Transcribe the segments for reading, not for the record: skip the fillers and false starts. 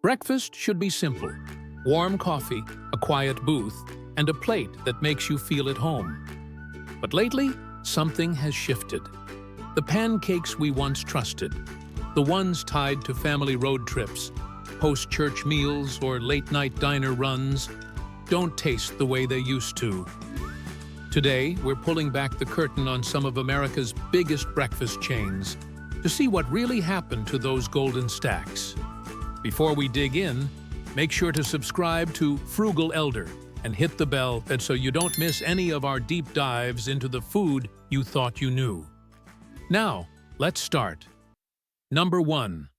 Breakfast should be simple. Warm coffee, a quiet booth, and a plate that makes you feel at home. But lately, something has shifted. The pancakes we once trusted, the ones tied to family road trips, post-church meals, or late-night diner runs, don't taste the way they used to. Today, we're pulling back the curtain on some of America's biggest breakfast chains to see what really happened to those golden stacks. Before we dig in, make sure to subscribe to Frugal Elder and hit the bell so you don't miss any of our deep dives into the food you thought you knew. Now, let's start. Number 1.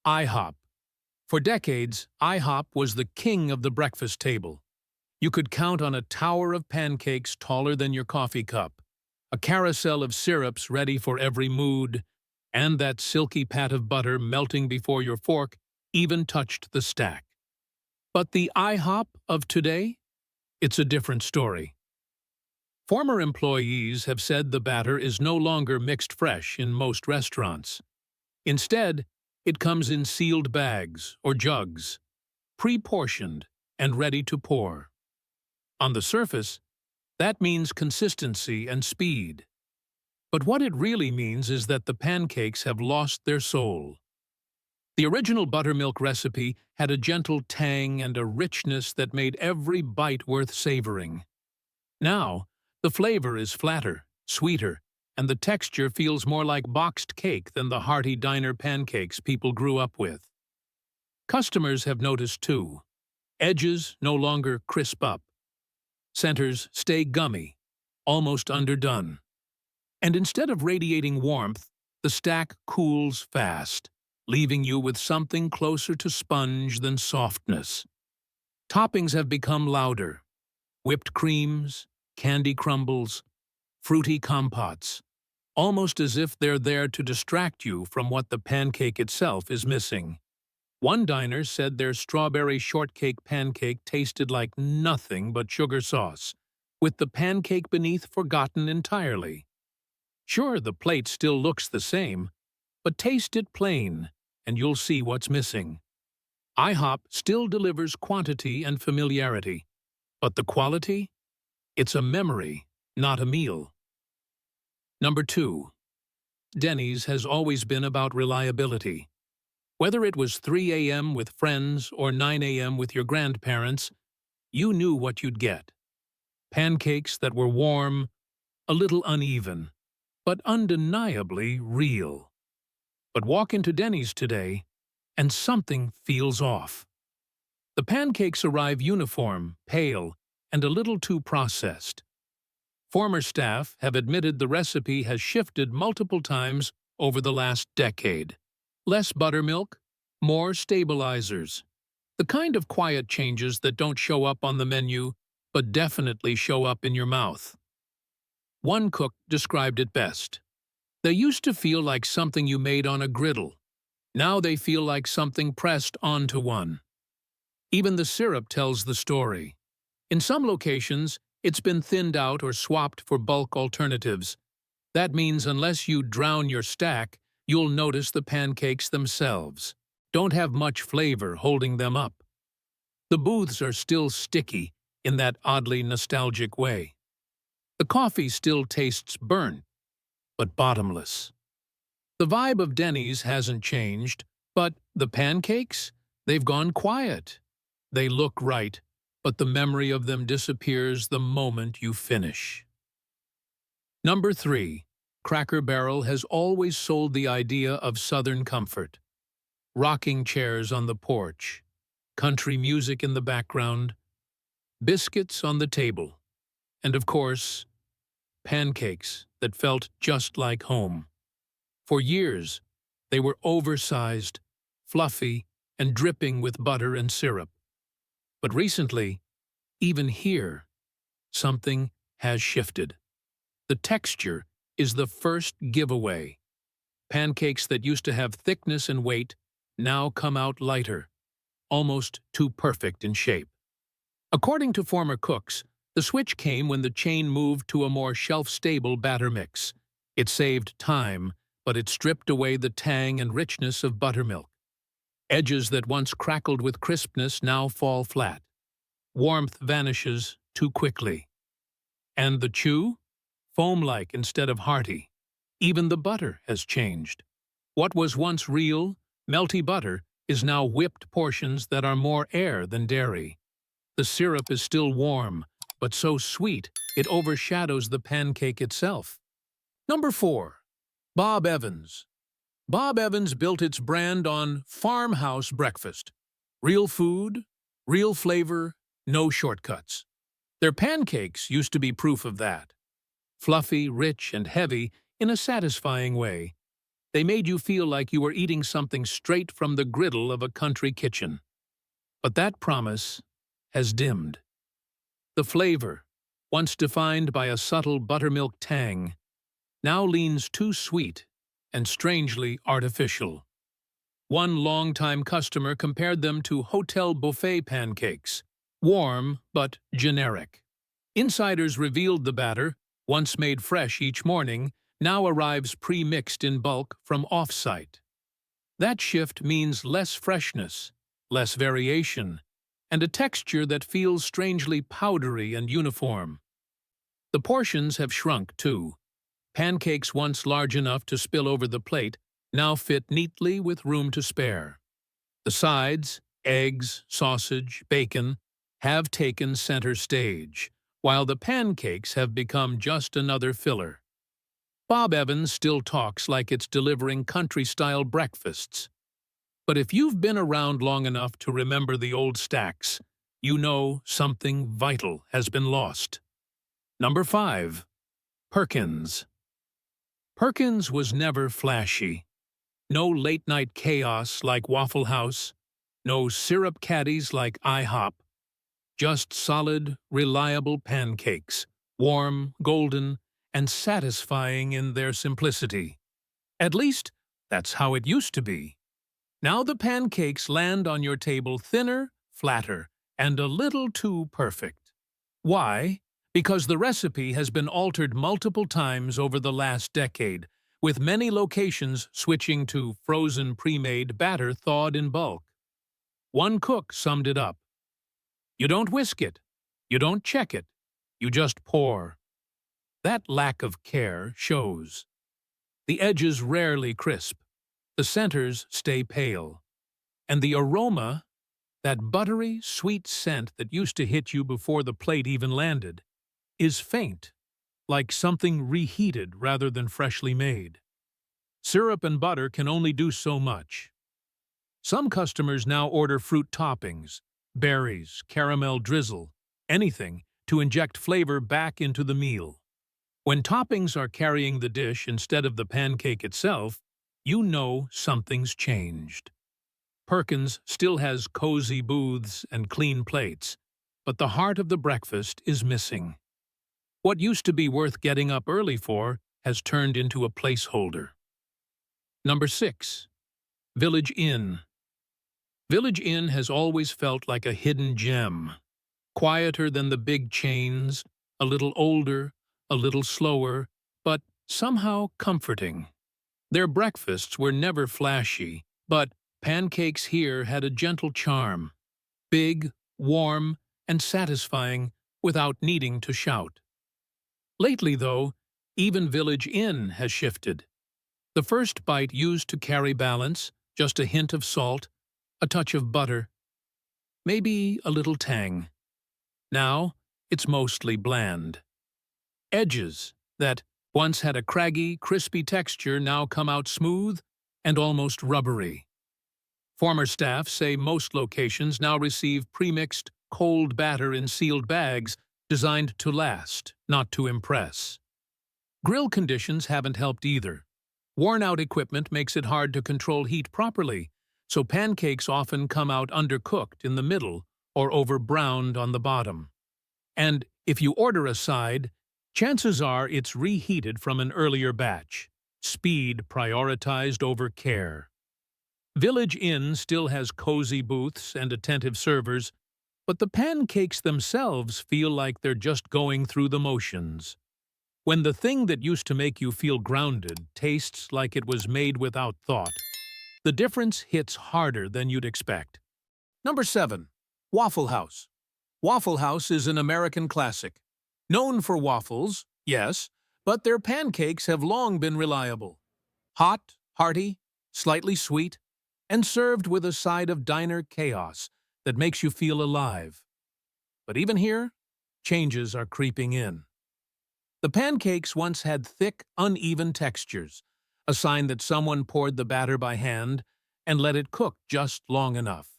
IHOP. For decades, IHOP was the king of the breakfast table. You could count on a tower of pancakes taller than your coffee cup, a carousel of syrups ready for every mood, and that silky pat of butter melting before your fork even touched the stack. But the IHOP of today? It's a different story. Former employees have said the batter is no longer mixed fresh in most restaurants. Instead, it comes in sealed bags or jugs, pre-portioned and ready to pour. On the surface, that means consistency and speed. But what it really means is that the pancakes have lost their soul. The original buttermilk recipe had a gentle tang and a richness that made every bite worth savoring. Now, the flavor is flatter, sweeter, and the texture feels more like boxed cake than the hearty diner pancakes people grew up with. Customers have noticed too. Edges no longer crisp up. Centers stay gummy, almost underdone. And instead of radiating warmth, the stack cools fast, leaving you with something closer to sponge than softness. Toppings have become louder. Whipped creams, candy crumbles, fruity compotes, almost as if they're there to distract you from what the pancake itself is missing. One diner said their strawberry shortcake pancake tasted like nothing but sugar sauce, with the pancake beneath forgotten entirely. Sure, the plate still looks the same, but taste it plain, and you'll see what's missing. IHOP still delivers quantity and familiarity, but the quality? It's a memory, not a meal. Number 2. Denny's has always been about reliability. Whether it was 3 a.m. with friends or 9 a.m. with your grandparents, you knew what you'd get. Pancakes that were warm, a little uneven, but undeniably real. But walk into Denny's today, and something feels off. The pancakes arrive uniform, pale, and a little too processed. Former staff have admitted the recipe has shifted multiple times over the last decade. Less buttermilk, more stabilizers. The kind of quiet changes that don't show up on the menu, but definitely show up in your mouth. One cook described it best. They used to feel like something you made on a griddle. Now they feel like something pressed onto one. Even the syrup tells the story. In some locations, it's been thinned out or swapped for bulk alternatives. That means unless you drown your stack, you'll notice the pancakes themselves don't have much flavor holding them up. The booths are still sticky in that oddly nostalgic way. The coffee still tastes burnt, but bottomless. The vibe of Denny's hasn't changed, but the pancakes? They've gone quiet. They look right, but the memory of them disappears the moment you finish. Number 3. CrackerBarrel has always sold the idea of Southern comfort. Rocking chairs on the porch, country music in the background, biscuits on the table, and of course, pancakes that felt just like home. For years, they were oversized, fluffy, and dripping with butter and syrup. But recently, even here, something has shifted. The texture is the first giveaway. Pancakes that used to have thickness and weight now come out lighter, almost too perfect in shape. According to former cooks, the switch came when the chain moved to a more shelf-stable batter mix. It saved time, but it stripped away the tang and richness of buttermilk. Edges that once crackled with crispness now fall flat. Warmth vanishes too quickly. And the chew? Foam-like instead of hearty. Even the butter has changed. What was once real, melty butter is now whipped portions that are more air than dairy. The syrup is still warm, but so sweet it overshadows the pancake itself. Number 4. BobEvans. BobEvans built its brand on farmhouse breakfast. Real food, real flavor, no shortcuts. Their pancakes used to be proof of that. Fluffy, rich, and heavy in a satisfying way. They made you feel like you were eating something straight from the griddle of a country kitchen. But that promise has dimmed. The flavor, once defined by a subtle buttermilk tang, now leans too sweet and strangely artificial. One longtime customer compared them to hotel buffet pancakes, warm but generic. Insiders revealed the batter, once made fresh each morning, now arrives pre-mixed in bulk from off-site. That shift means less freshness, less variation, and a texture that feels strangely powdery and uniform. The portions have shrunk, too. Pancakes once large enough to spill over the plate now fit neatly with room to spare. The sides, eggs, sausage, bacon, have taken center stage, while the pancakes have become just another filler. BobEvans still talks like it's delivering country-style breakfasts. But if you've been around long enough to remember the old stacks, you know something vital has been lost. Number 5. Perkins. Perkins was never flashy. No late-night chaos like WaffleHouse, no syrup caddies like IHOP. Just solid, reliable pancakes, warm, golden, and satisfying in their simplicity. At least, that's how it used to be. Now the pancakes land on your table thinner, flatter, and a little too perfect. Why? Because the recipe has been altered multiple times over the last decade, with many locations switching to frozen pre-made batter thawed in bulk. One cook summed it up. You don't whisk it, you don't check it, you just pour. That lack of care shows. The edges rarely crisp, the centers stay pale, and the aroma, that buttery, sweet scent that used to hit you before the plate even landed, is faint, like something reheated rather than freshly made. Syrup and butter can only do so much. Some customers now order fruit toppings, berries, caramel drizzle, anything to inject flavor back into the meal. When toppings are carrying the dish instead of the pancake itself, you know something's changed. Perkins still has cozy booths and clean plates, but the heart of the breakfast is missing. What used to be worth getting up early for has turned into a placeholder. Number 6. VillageInn. VillageInn has always felt like a hidden gem. Quieter than the big chains, a little older, a little slower, but somehow comforting. Their breakfasts were never flashy, but pancakes here had a gentle charm. Big, warm, and satisfying without needing to shout. Lately, though, even VillageInn has shifted. The first bite used to carry balance, just a hint of salt, a touch of butter, maybe a little tang. Now, it's mostly bland. Edges that once had a craggy, crispy texture now come out smooth and almost rubbery. Former staff say most locations now receive pre-mixed, cold batter in sealed bags designed to last, not to impress. Grill conditions haven't helped either. Worn-out equipment makes it hard to control heat properly, so pancakes often come out undercooked in the middle or over-browned on the bottom. And if you order a side, chances are it's reheated from an earlier batch. Speed prioritized over care. VillageInn still has cozy booths and attentive servers, but the pancakes themselves feel like they're just going through the motions. When the thing that used to make you feel grounded tastes like it was made without thought, the difference hits harder than you'd expect. Number 7. Waffle House. Waffle House is an American classic. Known for waffles, yes, but their pancakes have long been reliable. Hot, hearty, slightly sweet, and served with a side of diner chaos that makes you feel alive. But even here, changes are creeping in. The pancakes once had thick, uneven textures, a sign that someone poured the batter by hand and let it cook just long enough.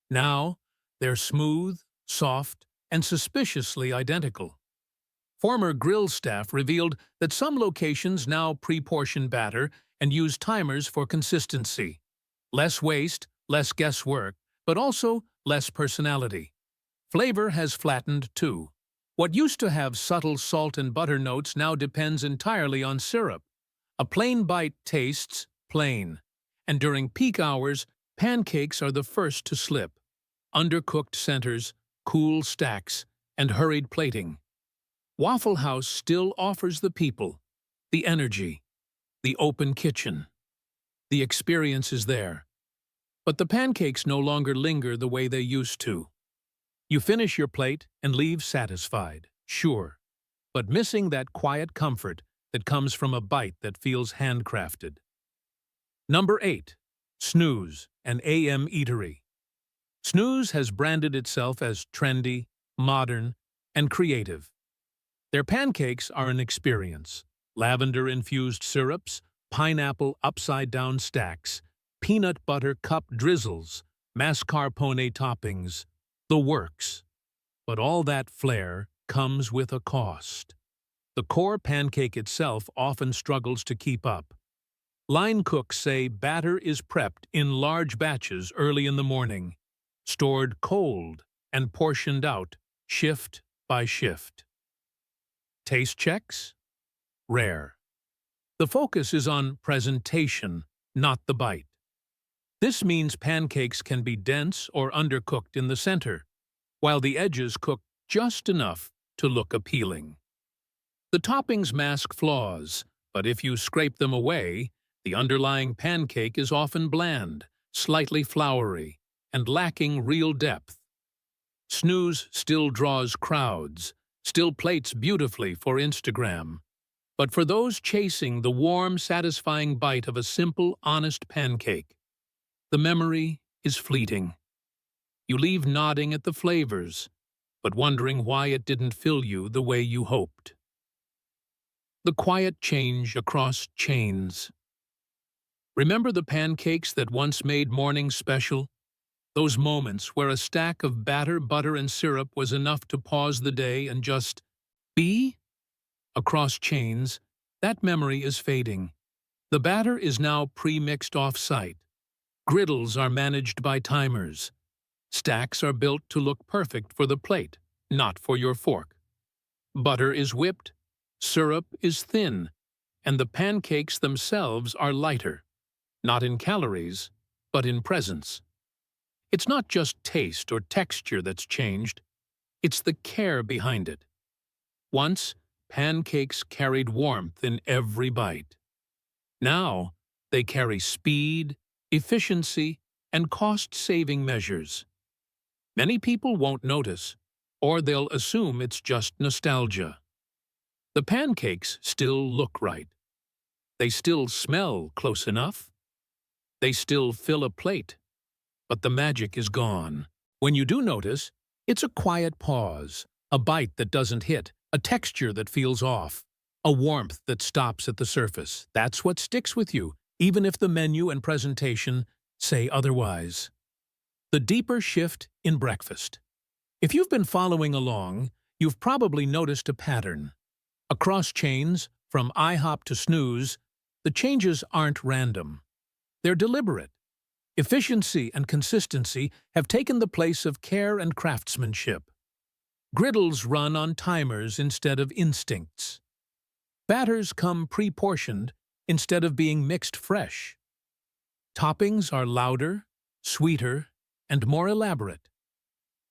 Now, they're smooth, soft, and suspiciously identical. Former grill staff revealed that some locations now pre-portion batter and use timers for consistency. Less waste, less guesswork, but also less personality. Flavor has flattened too. What used to have subtle salt and butter notes now depends entirely on syrup. A plain bite tastes plain, and during peak hours, pancakes are the first to slip. Undercooked centers, cool stacks, and hurried plating. Waffle House still offers the people, the energy, the open kitchen. The experience is there. But the pancakes no longer linger the way they used to. You finish your plate and leave satisfied, sure, but missing that quiet comfort that comes from a bite that feels handcrafted. Number 8. Snooze, an AM eatery. Snooze has branded itself as trendy, modern, and creative. Their pancakes are an experience. Lavender-infused syrups, pineapple upside-down stacks, peanut butter cup drizzles, mascarpone toppings, the works. But all that flair comes with a cost. The core pancake itself often struggles to keep up. Line cooks say batter is prepped in large batches early in the morning, stored cold and portioned out, shift by shift. Taste checks? Rare. The focus is on presentation, not the bite. This means pancakes can be dense or undercooked in the center, while the edges cook just enough to look appealing. The toppings mask flaws, but if you scrape them away, the underlying pancake is often bland, slightly floury, and lacking real depth. Snooze still draws crowds, still plates beautifully for Instagram. But for those chasing the warm, satisfying bite of a simple, honest pancake, the memory is fleeting. You leave nodding at the flavors, but wondering why it didn't fill you the way you hoped. The quiet change across chains. Remember the pancakes that once made mornings special? Those moments where a stack of batter, butter, and syrup was enough to pause the day and just be? Across chains, that memory is fading. The batter is now pre-mixed off-site. Griddles are managed by timers. Stacks are built to look perfect for the plate, not for your fork. Butter is whipped, syrup is thin, and the pancakes themselves are lighter, not in calories, but in presence. It's not just taste or texture that's changed, it's the care behind it. Once, pancakes carried warmth in every bite. Now, they carry speed, efficiency, and cost-saving measures. Many people won't notice, or they'll assume it's just nostalgia. The pancakes still look right. They still smell close enough. They still fill a plate. But the magic is gone. When you do notice, it's a quiet pause, a bite that doesn't hit, a texture that feels off, a warmth that stops at the surface. That's what sticks with you, even if the menu and presentation say otherwise. The deeper shift in breakfast. If you've been following along, you've probably noticed a pattern. Across chains, from IHOP to Snooze, the changes aren't random. They're deliberate. Efficiency and consistency have taken the place of care and craftsmanship. Griddles run on timers instead of instincts. Batters come pre-portioned instead of being mixed fresh. Toppings are louder, sweeter, and more elaborate,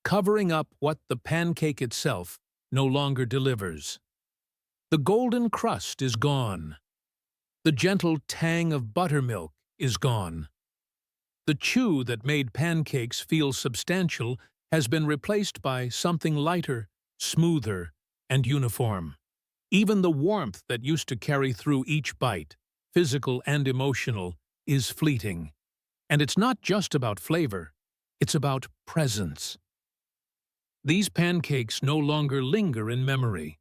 covering up what the pancake itself no longer delivers. The golden crust is gone. The gentle tang of buttermilk is gone. The chew that made pancakes feel substantial has been replaced by something lighter, smoother, and uniform. Even the warmth that used to carry through each bite, physical and emotional, is fleeting. And it's not just about flavor, it's about presence. These pancakes no longer linger in memory.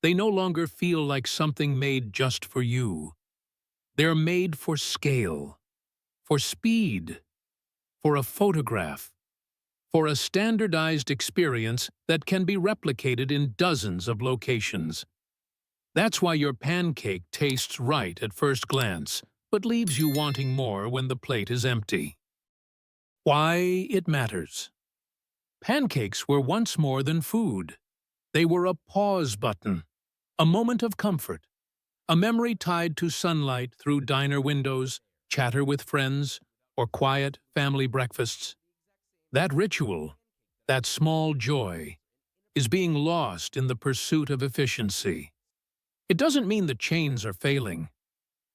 They no longer feel like something made just for you. They're made for scale, for speed, for a photograph, for a standardized experience that can be replicated in dozens of locations. That's why your pancake tastes right at first glance, but leaves you wanting more when the plate is empty. Why it matters. Pancakes were once more than food. They were a pause button, a moment of comfort, a memory tied to sunlight through diner windows, chatter with friends, or quiet family breakfasts. That ritual, that small joy, is being lost in the pursuit of efficiency. It doesn't mean the chains are failing.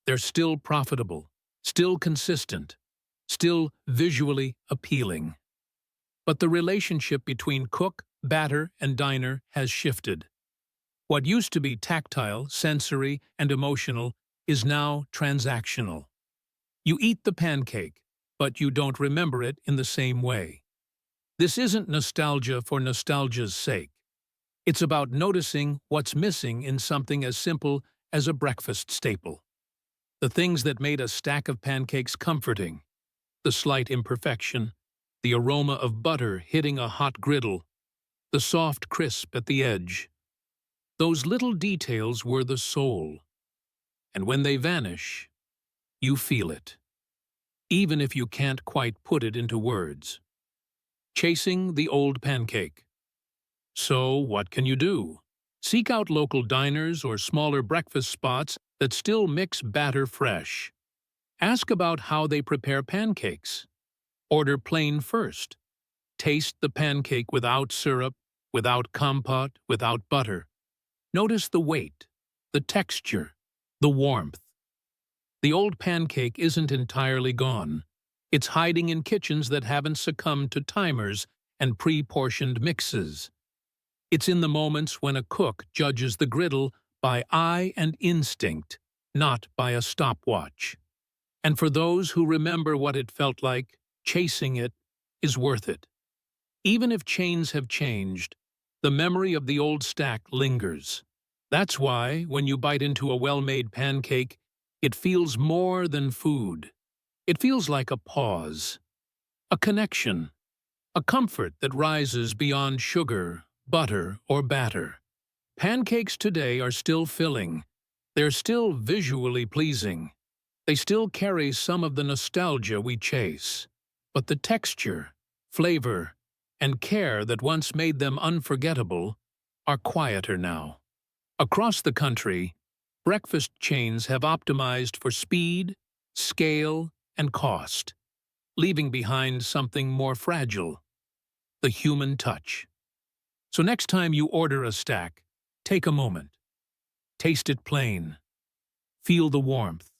They're still profitable, still consistent, still visually appealing. But the relationship between cook, batter, and diner has shifted. What used to be tactile, sensory, and emotional is now transactional. You eat the pancake, but you don't remember it in the same way. This isn't nostalgia for nostalgia's sake. It's about noticing what's missing in something as simple as a breakfast staple. The things that made a stack of pancakes comforting, the slight imperfection, the aroma of butter hitting a hot griddle, the soft crisp at the edge. Those little details were the soul. And when they vanish, you feel it, even if you can't quite put it into words. Chasing the old pancake. So what can you do? Seek out local diners or smaller breakfast spots that still mix batter fresh. Ask about how they prepare pancakes. Order plain first. Taste the pancake without syrup, without compote, without butter. Notice the weight, the texture, the warmth. The old pancake isn't entirely gone. It's hiding in kitchens that haven't succumbed to timers and pre-portioned mixes. It's in the moments when a cook judges the griddle by eye and instinct, not by a stopwatch. And for those who remember what it felt like, chasing it is worth it. Even if chains have changed, the memory of the old stack lingers. That's why, when you bite into a well-made pancake, it feels more than food. It feels like a pause, a connection, a comfort that rises beyond sugar, butter, or batter. Pancakes today are still filling. They're still visually pleasing. They still carry some of the nostalgia we chase. But the texture, flavor, and care that once made them unforgettable are quieter now. Across the country, breakfast chains have optimized for speed, scale, and cost, leaving behind something more fragile, the human touch. So next time you order a stack, take a moment. Taste it plain. Feel the warmth.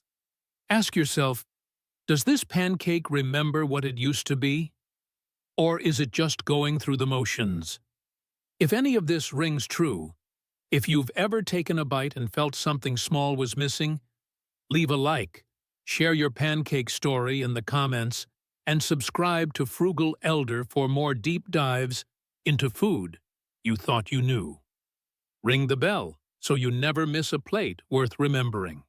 Ask yourself, does this pancake remember what it used to be? Or is it just going through the motions? If any of this rings true, if you've ever taken a bite and felt something small was missing, leave a like, share your pancake story in the comments, and subscribe to Frugal Elder for more deep dives into food you thought you knew. Ring the bell so you never miss a plate worth remembering.